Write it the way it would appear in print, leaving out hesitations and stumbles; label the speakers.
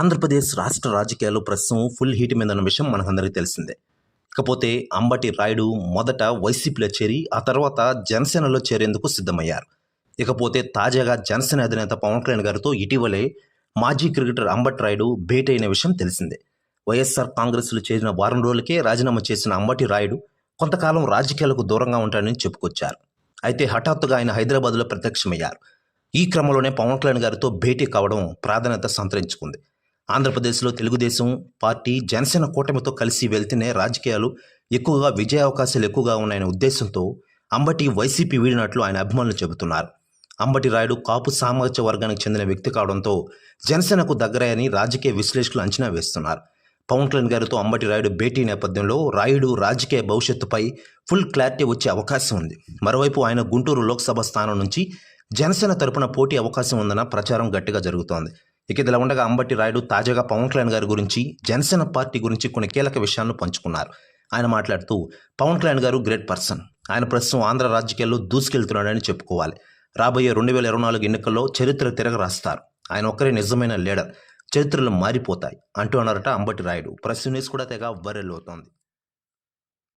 Speaker 1: ఆంధ్రప్రదేశ్ రాష్ట్ర రాజకీయాలు ప్రస్తుతం ఫుల్ హీట్ మీద ఉన్న విషయం మనకందరికీ తెలిసిందే. ఇకపోతే అంబటి రాయుడు మొదట వైసీపీలో చేరి ఆ తర్వాత జనసేనలో చేరేందుకు సిద్ధమయ్యారు. ఇకపోతే తాజాగా జనసేన అధినేత పవన్ కళ్యాణ్ గారితో ఇటీవలే మాజీ క్రికెటర్ అంబటి రాయుడు భేటీ అయిన విషయం తెలిసిందే. వైఎస్ఆర్ కాంగ్రెస్లో చేరిన వారం రోజులకే రాజీనామా చేసిన అంబటి రాయుడు కొంతకాలం రాజకీయాలకు దూరంగా ఉంటాడని చెప్పుకొచ్చారు. అయితే హఠాత్తుగా ఆయన హైదరాబాద్లో ప్రత్యక్షమయ్యారు. ఈ క్రమంలోనే పవన్ కళ్యాణ్ గారితో భేటీ కావడం ప్రాధాన్యత సంతరించుకుంది. ఆంధ్రప్రదేశ్లో తెలుగుదేశం పార్టీ జనసేన కూటమితో కలిసి వెళ్తేనే రాజకీయాలు ఎక్కువగా విజయ అవకాశాలు ఎక్కువగా ఉన్నాయనే ఉద్దేశంతో అంబటి వైసీపీ వీడినట్లు ఆయన అభిమానులు చెబుతున్నారు. అంబటి రాయుడు కాపు సామాజిక వర్గానికి చెందిన వ్యక్తి కావడంతో జనసేనకు దగ్గరని రాజకీయ విశ్లేషకులు అంచనా వేస్తున్నారు. పవన్ కళ్యాణ్ గారితో అంబటి రాయుడు భేటీ నేపథ్యంలో రాయుడు రాజకీయ భవిష్యత్తుపై ఫుల్ క్లారిటీ వచ్చే అవకాశం ఉంది. మరోవైపు ఆయన గుంటూరు లోక్సభ స్థానం నుంచి జనసేన తరపున పోటీ అవకాశం ఉందన్న ప్రచారం గట్టిగా జరుగుతోంది. ఇక ఇదిలా ఉండగా అంబటి రాయుడు తాజాగా పవన్ కళ్యాణ్ గారి గురించి జనసేన పార్టీ గురించి కొన్ని కీలక విషయాలను పంచుకున్నారు. ఆయన మాట్లాడుతూ పవన్ కళ్యాణ్ గారు గ్రేట్ పర్సన్, ఆయన ప్రస్తుతం ఆంధ్ర రాజకీయాల్లో దూసుకెళ్తున్నాడని చెప్పుకోవాలి. రాబోయే 2024 ఎన్నికల్లో చరిత్ర తిరగరాస్తారు. ఆయన ఒక్కరే నిజమైన లీడర్, చరిత్రలు మారిపోతాయి అంటూ అన్నారట అంబటి రాయుడు. ప్రెస్ న్యూస్ కూడా తెగ వైరల్ అవుతోంది.